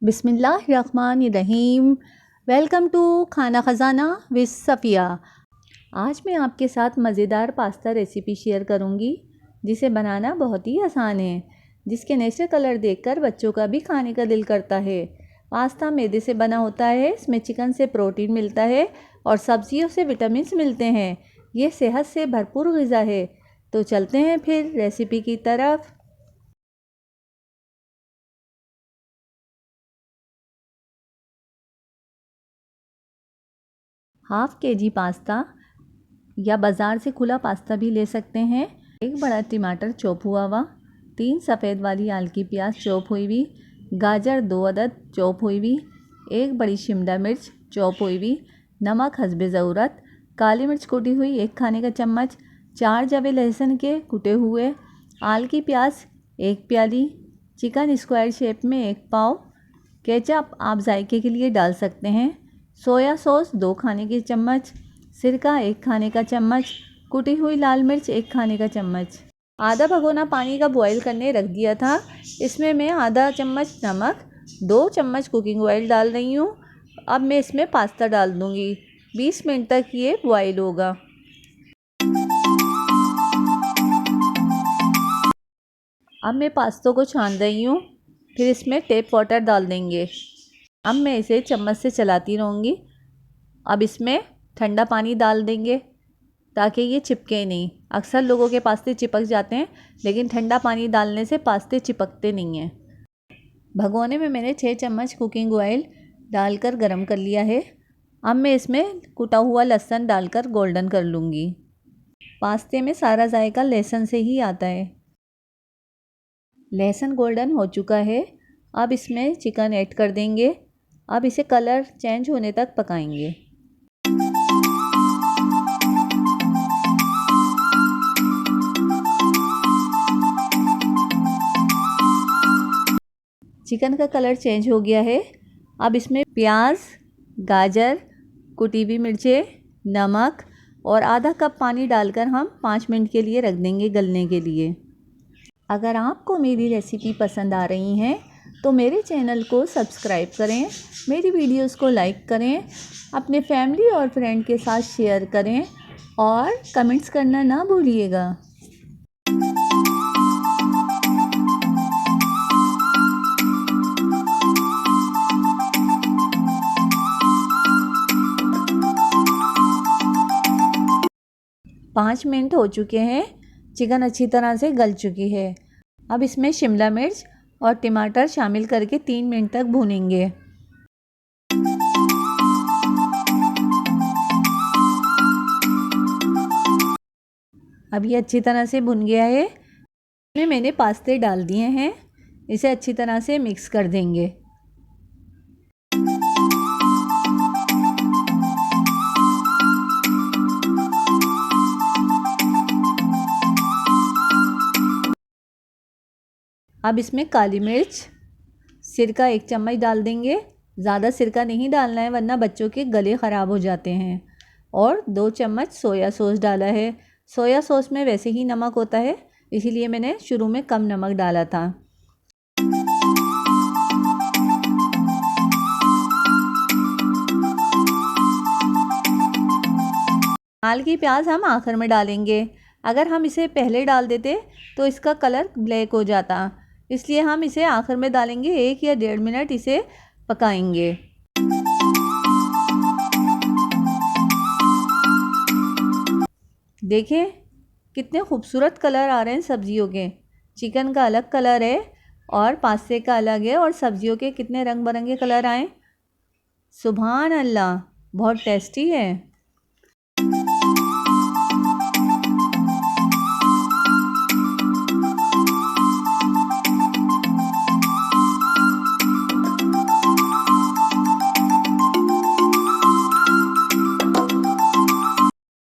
बिस्मिल्लाहिर्रहमानिर्रहीम। Welcome to खाना ख़ज़ाना with Safiya. आज मैं आपके साथ मज़ेदार पास्ता रेसिपी शेयर करूंगी जिसे बनाना बहुत ही आसान है, जिसके नेचुरल कलर देखकर बच्चों का भी खाने का दिल करता है। पास्ता मैदे से बना होता है, इसमें चिकन से प्रोटीन मिलता है और सब्जियों से विटामिन्स मिलते हैं। ये सेहत से भरपूर ग़िज़ा है। तो चलते हैं फिर रेसिपी की तरफ। हाफ़ केजी पास्ता या बाज़ार से खुला पास्ता भी ले सकते हैं। एक बड़ा टमाटर चॉप हुआ हुआ, 3 सफ़ेद वाली हल्की प्याज चॉप हुई हुई, गाजर 2 अदद चॉप हुई हुई, 1 बड़ी शिमला मिर्च चॉप हुई हुई, नमक हस्बे ज़रूरत, काली मिर्च कुटी हुई 1 खाने का चम्मच, 4 जवे लहसुन के कुटे हुए, हल्की प्याज 1 प्याली, चिकन स्क्वायर शेप में 1 पाव, केचप आप जायके के लिए डाल सकते हैं, सोया सॉस 2 खाने के चम्मच, सिरका 1 खाने का चम्मच, कुटी हुई लाल मिर्च 1 खाने का चम्मच। आधा भगोना पानी का बॉईल करने रख दिया था। इसमें मैं आधा चम्मच नमक, 2 चम्मच कुकिंग ऑयल डाल रही हूँ। अब मैं इसमें पास्ता डाल दूँगी। 20 मिनट तक ये बॉईल होगा। अब मैं पास्तों को छान रही हूँ, फिर इसमें टैप वाटर डाल देंगे। अब मैं इसे चम्मच से चलाती रहूँगी। अब इसमें ठंडा पानी डाल देंगे ताकि ये चिपके नहीं। अक्सर लोगों के पास्ते चिपक जाते हैं, लेकिन ठंडा पानी डालने से पास्ते चिपकते नहीं हैं। भगोने में मैंने 6 चम्मच कुकिंग ऑयल डालकर गरम कर लिया है। अब मैं इसमें कुटा हुआ लहसुन डालकर गोल्डन कर लूँगी। पास्ते में सारा जायका लहसुन से ही आता है। लहसुन गोल्डन हो चुका है। अब इसमें चिकन ऐड कर देंगे। अब इसे कलर चेंज होने तक पकाएंगे। चिकन का कलर चेंज हो गया है। अब इसमें प्याज, गाजर, कुटी हुई मिर्चें, नमक और आधा कप पानी डालकर हम 5 मिनट के लिए रख देंगे गलने के लिए। अगर आपको मेरी रेसिपी पसंद आ रही हैं तो मेरे चैनल को सब्सक्राइब करें, मेरी वीडियोस को लाइक करें, अपने फैमिली और फ्रेंड के साथ शेयर करें और कमेंट्स करना ना भूलिएगा। पाँच मिनट हो चुके हैं। चिकन अच्छी तरह से गल चुकी है। अब इसमें शिमला मिर्च और टमाटर शामिल करके 3 मिनट तक भूनेंगे। अब ये अच्छी तरह से भुन गया है। इसमें मैंने पास्ते डाल दिए हैं। इसे अच्छी तरह से मिक्स कर देंगे। अब इसमें काली मिर्च, सिरका 1 चम्मच डाल देंगे। ज़्यादा सिरका नहीं डालना है वरना बच्चों के गले ख़राब हो जाते हैं। और 2 चम्मच सोया सॉस डाला है। सोया सॉस में वैसे ही नमक होता है, इसीलिए मैंने शुरू में कम नमक डाला था। हल्की प्याज हम आखिर में डालेंगे। अगर हम इसे पहले डाल देते तो इसका कलर ब्लैक हो जाता, इसलिए हम इसे आखिर में डालेंगे। 1 या 1.5 मिनट इसे पकाएंगे। देखें कितने खूबसूरत कलर आ रहे हैं सब्जियों के। चिकन का अलग कलर है और पास्ते का अलग है, और सब्जियों के कितने रंग बिरंगे कलर आए। सुभान अल्लाह, बहुत टेस्टी है।